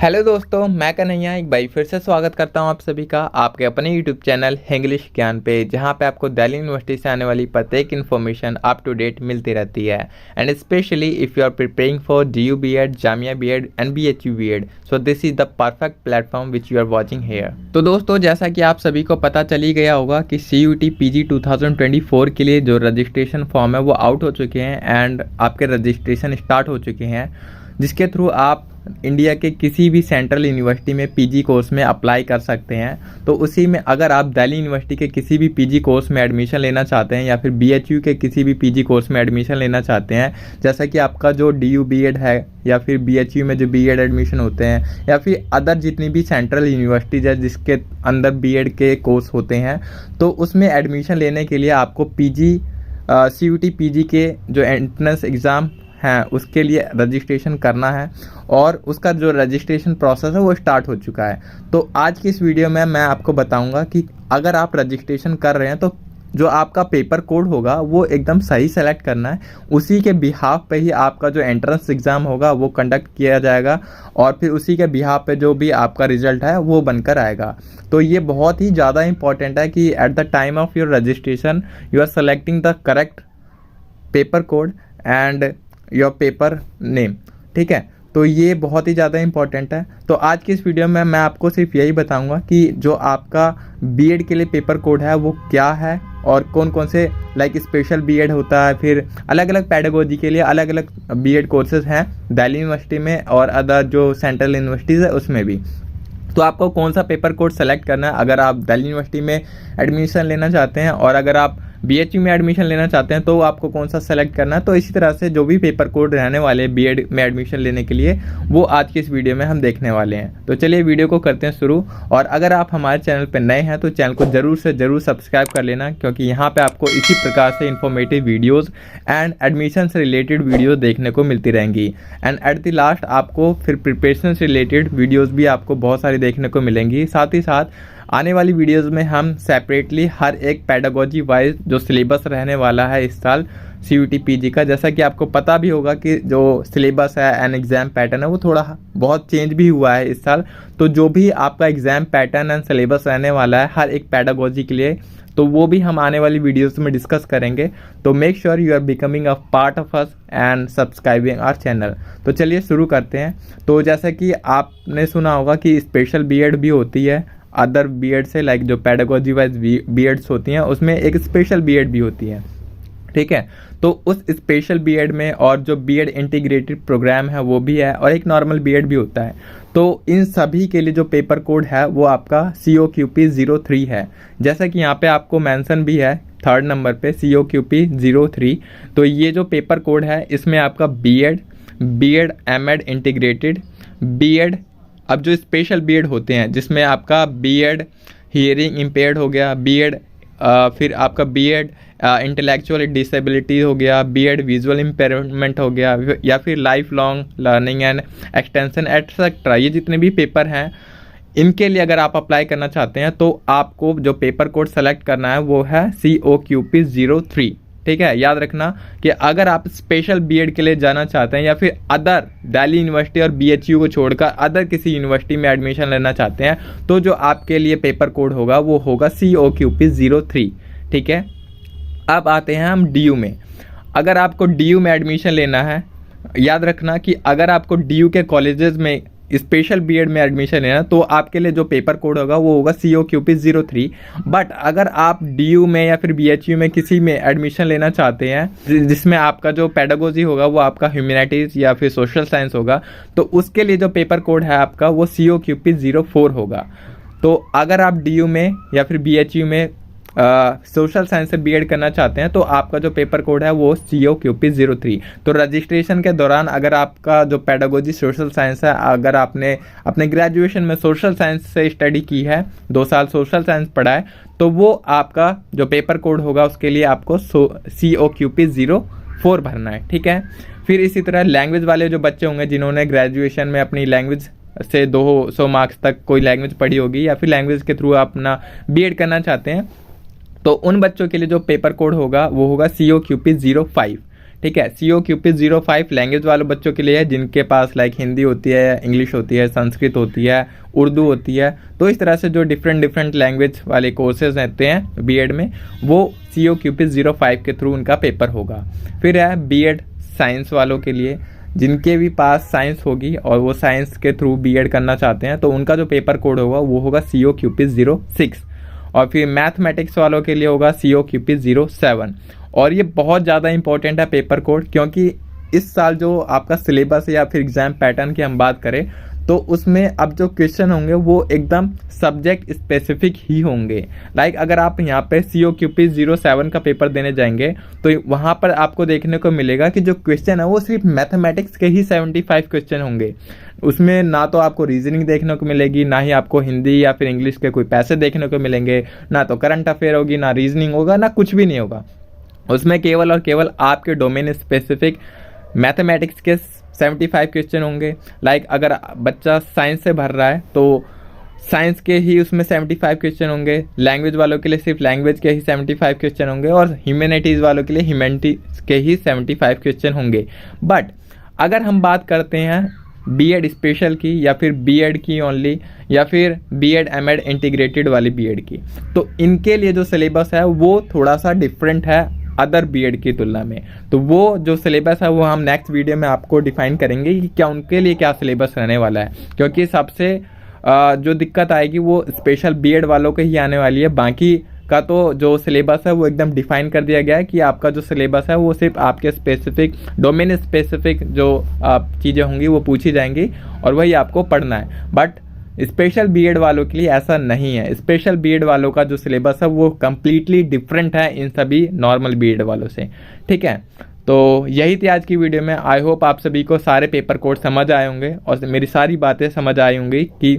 Hello दोस्तों, मैं कन्हैया एक बार फिर से स्वागत करता हूं आप सभी का आपके अपने यूट्यूब चैनल इंग्लिश ज्ञान पे, जहां पे आपको दिल्ली यूनिवर्सिटी से आने वाली प्रत्येक इन्फॉर्मेशन अप टू डेट मिलती रहती है। And specially if you are preparing for DU BEd, Jamia BEd and BHU BEd, so this is the perfect platform which you are watching here. तो दोस्तों, जैसा कि आप सभी को पता चल ही गया होगा कि CUET PG 2024 के लिए जो रजिस्ट्रेशन फॉर्म है वो आउट हो चुके हैं एंड आपके रजिस्ट्रेशन स्टार्ट हो चुके हैं, जिसके थ्रू आप इंडिया के किसी भी सेंट्रल यूनिवर्सिटी में PG कोर्स में अप्लाई कर सकते हैं। तो उसी में अगर आप दिल्ली यूनिवर्सिटी के किसी भी PG कोर्स में एडमिशन लेना चाहते हैं या फिर BHU के किसी भी PG कोर्स में एडमिशन लेना चाहते हैं, जैसा कि आपका जो DU BEd है या फिर BHU में जो BEd एडमिशन होते हैं या फिर अदर जितनी भी सेंट्रल यूनिवर्सिटीज है जिसके अंदर BEd के कोर्स होते हैं, तो उसमें एडमिशन लेने के लिए आपको CUET PG के जो एंट्रेंस एग्ज़ाम हैं उसके लिए रजिस्ट्रेशन करना है और उसका जो रजिस्ट्रेशन प्रोसेस है वो स्टार्ट हो चुका है। तो आज की इस वीडियो में मैं आपको बताऊंगा कि अगर आप रजिस्ट्रेशन कर रहे हैं तो जो आपका पेपर कोड होगा वो एकदम सही सेलेक्ट करना है। उसी के बिहाफ पे ही आपका जो एंट्रेंस एग्ज़ाम होगा वो कंडक्ट किया जाएगा और फिर उसी के बिहाफ पे जो भी आपका रिजल्ट है वो बनकर आएगा। तो ये बहुत ही ज़्यादा इंपॉर्टेंट है कि at the time of your registration you are selecting the correct paper code and your paper name. ठीक है, तो ये बहुत ही ज़्यादा इंपॉर्टेंट है। तो आज की इस वीडियो में मैं आपको सिर्फ यही बताऊंगा कि जो आपका BEd के लिए पेपर कोड है वो क्या है और कौन कौन से लाइक स्पेशल BEd होता है, फिर अलग अलग पैडागोजी के लिए अलग अलग BEd कोर्सेज हैं दिल्ली यूनिवर्सिटी में और अदर जो सेंट्रल यूनिवर्सिटीज़ है उसमें भी। तो आपको कौन सा पेपर कोड सेलेक्ट करना है अगर आप दिल्ली यूनिवर्सिटी में एडमिशन लेना चाहते हैं, और अगर आप BHU में एडमिशन लेना चाहते हैं तो आपको कौन सा सेलेक्ट करना है। तो इसी तरह से जो भी पेपर कोड रहने वाले BEd में एडमिशन लेने के लिए वो आज की इस वीडियो में हम देखने वाले हैं। तो चलिए वीडियो को करते हैं शुरू। और अगर आप हमारे चैनल पर नए हैं तो चैनल को ज़रूर से ज़रूर सब्सक्राइब कर लेना, क्योंकि यहाँ पर आपको इसी प्रकार से इंफॉर्मेटिव वीडियोज़ एंड एडमिशन से रिलेटेड वीडियो देखने को मिलती रहेंगी। एंड एट द लास्ट आपको फिर प्रिपरेशन से रिलेटेड वीडियोज़ भी आपको बहुत सारी देखने को मिलेंगी। साथ ही साथ आने वाली वीडियोस में हम सेपरेटली हर एक पैडागोजी वाइज जो सिलेबस रहने वाला है इस साल CUET PG का, जैसा कि आपको पता भी होगा कि जो सिलेबस है एंड एग्ज़ाम पैटर्न है वो थोड़ा बहुत चेंज भी हुआ है इस साल। तो जो भी आपका एग्ज़ाम पैटर्न एंड सिलेबस रहने वाला है हर एक पैडागोजी के लिए, तो वो भी हम आने वाली वीडियोस में डिस्कस करेंगे। तो make sure you are becoming a part of us and subscribing our channel. तो चलिए शुरू करते हैं। तो जैसा कि आपने सुना होगा कि स्पेशल BEd भी होती है अदर BEd से, लाइक जो पैडागोजी वाइज BEds होती हैं उसमें एक स्पेशल BEd भी होती है। ठीक है, तो उस स्पेशल BEd में और जो BEd इंटीग्रेटेड प्रोग्राम है वो भी है और एक नॉर्मल BEd भी होता है। तो इन सभी के लिए जो पेपर कोड है वो आपका COQP 03 है, जैसा कि यहाँ पे आपको मेंशन भी है 3rd नंबर पे COQP 03। तो ये जो पेपर कोड है इसमें आपका BEd MEd इंटीग्रेटेड BEd, अब जो स्पेशल BEd होते हैं जिसमें आपका BEd हियरिंग इम्पेयर्ड हो गया, BEd फिर आपका BEd इंटेलेक्चुअल डिसेबिलिटी हो गया, BEd विजुअल इम्पेयरमेंट हो गया, या फिर life long learning and extension etcetera, ये जितने भी पेपर हैं इनके लिए अगर आप अप्लाई करना चाहते हैं तो आपको जो पेपर कोड सेलेक्ट करना है वो है COQP 03। ठीक है, याद रखना कि अगर आप स्पेशल BEd के लिए जाना चाहते हैं या फिर अदर दिल्ली यूनिवर्सिटी और BHU को छोड़कर अदर किसी यूनिवर्सिटी में एडमिशन लेना चाहते हैं तो जो आपके लिए पेपर कोड होगा वो होगा COQP 03। ठीक है, अब आते हैं हम DU में। अगर आपको DU में एडमिशन लेना है, याद रखना कि अगर आपको DU के कॉलेजेस में स्पेशल BEd में एडमिशन लेना तो आपके लिए जो पेपर कोड होगा वो होगा COQP 03। बट अगर आप DU में या फिर BHU में किसी में एडमिशन लेना चाहते हैं जिसमें आपका जो पैडागोजी होगा वो आपका ह्यूमैनिटीज़ या फिर सोशल साइंस होगा, तो उसके लिए जो पेपर कोड है आपका वो COQP 04 होगा। तो अगर आप DU में या फिर BHU में सोशल साइंस से BEd करना चाहते हैं तो आपका जो पेपर कोड है वो COQP 03। तो रजिस्ट्रेशन के दौरान अगर आपका जो पैडागोजी सोशल साइंस है, अगर आपने अपने ग्रेजुएशन में सोशल साइंस से स्टडी की है, 2 साल सोशल साइंस पढ़ा है, तो वो आपका जो पेपर कोड होगा उसके लिए आपको COQP 04 भरना है। ठीक है, फिर इसी तरह लैंग्वेज वाले जो बच्चे होंगे जिन्होंने ग्रेजुएशन में अपनी लैंग्वेज से 200 मार्क्स तक कोई लैंग्वेज पढ़ी होगी या फिर लैंग्वेज के थ्रू अपना BEd करना चाहते हैं, तो उन बच्चों के लिए जो पेपर कोड होगा वो होगा COQP 05। ठीक है। COQP 05 लैंग्वेज वाले बच्चों के लिए है, जिनके पास लाइक हिंदी होती है, इंग्लिश होती है, संस्कृत होती है, उर्दू होती है। तो इस तरह से जो डिफरेंट लैंग्वेज वाले कोर्सेज रहते हैं बीएड में, वो COQP 05 के थ्रू उनका पेपर होगा। फिर है बीएड साइंस वालों के लिए, जिनके भी पास साइंस होगी और वो साइंस के थ्रू बीएड करना चाहते हैं, तो उनका जो पेपर कोड होगा वो होगा COQP 06। और फिर मैथमेटिक्स वालों के लिए होगा COQP 07। और ये बहुत ज़्यादा इंपॉर्टेंट है पेपर कोड, क्योंकि इस साल जो आपका सिलेबस है या फिर एग्जाम पैटर्न की हम बात करें, तो उसमें अब जो क्वेश्चन होंगे वो एकदम सब्जेक्ट स्पेसिफिक ही होंगे। लाइक अगर आप यहाँ पे COQP 07 का पेपर देने जाएंगे, तो वहाँ पर आपको देखने को मिलेगा कि जो क्वेश्चन है वो सिर्फ मैथमेटिक्स के ही 75 क्वेश्चन होंगे। उसमें ना तो आपको रीजनिंग देखने को मिलेगी, ना ही आपको हिंदी या फिर इंग्लिश के कोई पैसे देखने को मिलेंगे, ना तो करंट अफेयर होगी, ना रीजनिंग होगा, ना कुछ भी नहीं होगा। उसमें केवल और केवल आपके डोमेन स्पेसिफिक मैथमेटिक्स के 75 क्वेश्चन होंगे। लाइक अगर बच्चा साइंस से भर रहा है तो साइंस के ही उसमें 75 क्वेश्चन होंगे, लैंग्वेज वालों के लिए सिर्फ लैंग्वेज के ही 75 क्वेश्चन होंगे, और ह्यूमैनिटीज़ वालों के लिए ह्यूमैनिटीज़ के ही 75 क्वेश्चन होंगे। बट अगर हम बात करते हैं बीएड स्पेशल की, या फिर बीएड की ओनली, या फिर बीएड एमएड इंटीग्रेटेड वाली बीएड की, तो इनके लिए जो सिलेबस है वो थोड़ा सा डिफरेंट है अदर बीएड की तुलना में। तो वो जो सिलेबस है वो हम नेक्स्ट वीडियो में आपको डिफाइन करेंगे कि क्या उनके लिए क्या सिलेबस रहने वाला है, क्योंकि सबसे जो दिक्कत आएगी वो स्पेशल बीएड वालों को ही आने वाली है। बाकी का तो जो सिलेबस है वो एकदम डिफाइन कर दिया गया है कि आपका जो सिलेबस है वो सिर्फ आपके स्पेसिफिक डोमेन स्पेसिफिक जो चीज़ें होंगी वो पूछी जाएंगी और वही आपको पढ़ना है। बट स्पेशल बीएड वालों के लिए ऐसा नहीं है। स्पेशल बीएड वालों का जो सिलेबस है वो कम्प्लीटली डिफरेंट है इन सभी नॉर्मल बीएड वालों से, ठीक है। तो यही थी आज की वीडियो में। आई होप आप सभी को सारे पेपर कोड समझ आए होंगे और मेरी सारी बातें समझ आई होंगी कि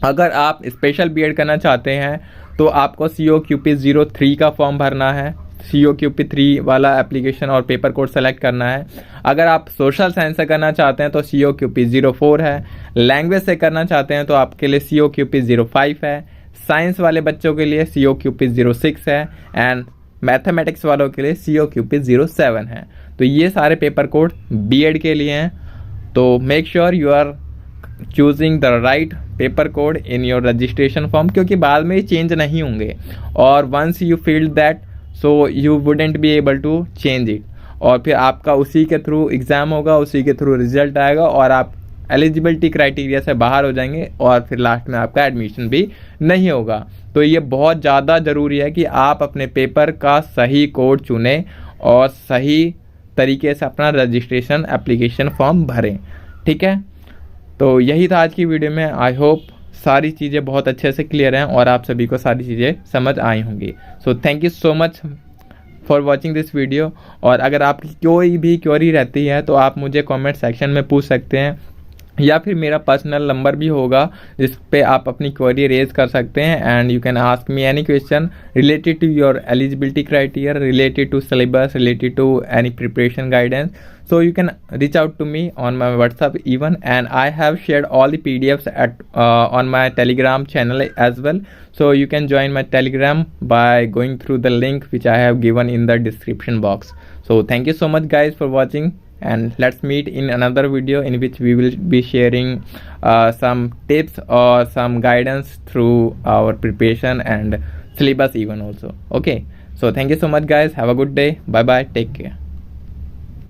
अगर आप स्पेशल बीएड करना चाहते हैं तो आपको COQP 03 का फॉर्म भरना है, COQP 3 वाला एप्लीकेशन और पेपर कोड सेलेक्ट करना है। अगर आप सोशल साइंस से करना चाहते हैं तो COQP 04 है। लैंग्वेज से करना चाहते हैं तो आपके लिए COQP 05 है। साइंस वाले बच्चों के लिए COQP 06 है एंड मैथमेटिक्स वालों के लिए COQP 07 है। तो ये सारे पेपर कोड बीएड के लिए हैं। तो make sure you are choosing the right paper code in your registration form, क्योंकि बाद में ये चेंज नहीं होंगे और once you filled that so you wouldn't be able to change it, और फिर आपका उसी के थ्रू एग्ज़ाम होगा, उसी के थ्रू रिजल्ट आएगा और आप एलिजिबिलिटी क्राइटेरिया से बाहर हो जाएंगे और फिर लास्ट में आपका एडमिशन भी नहीं होगा। तो ये बहुत ज़्यादा ज़रूरी है कि आप अपने पेपर का सही कोड चुनें और सही तरीके से अपना रजिस्ट्रेशन एप्लीकेशन फॉर्म भरें, ठीक है। तो यही था आज की वीडियो में। आई होप सारी चीज़ें बहुत अच्छे से क्लियर हैं और आप सभी को सारी चीज़ें समझ आई होंगी। So thank you so much for watching this video. और अगर आपकी कोई भी क्वेरी रहती है तो आप मुझे कमेंट सेक्शन में पूछ सकते हैं, या फिर मेरा पर्सनल नंबर भी होगा जिस पे आप अपनी क्वेरी रेज कर सकते हैं and you can ask me any question related to your eligibility criteria, related to syllabus, related to any preparation guidance. So you can reach out to me on my WhatsApp even, and I have shared all the PDFs at on my Telegram channel as well. So you can join my Telegram by going through the link which I have given in the description box. So thank you so much guys for watching, and let's meet in another video in which we will be sharing some tips or some guidance through our preparation and syllabus even also. Okay, so thank you so much guys, have a good day, bye bye, take care.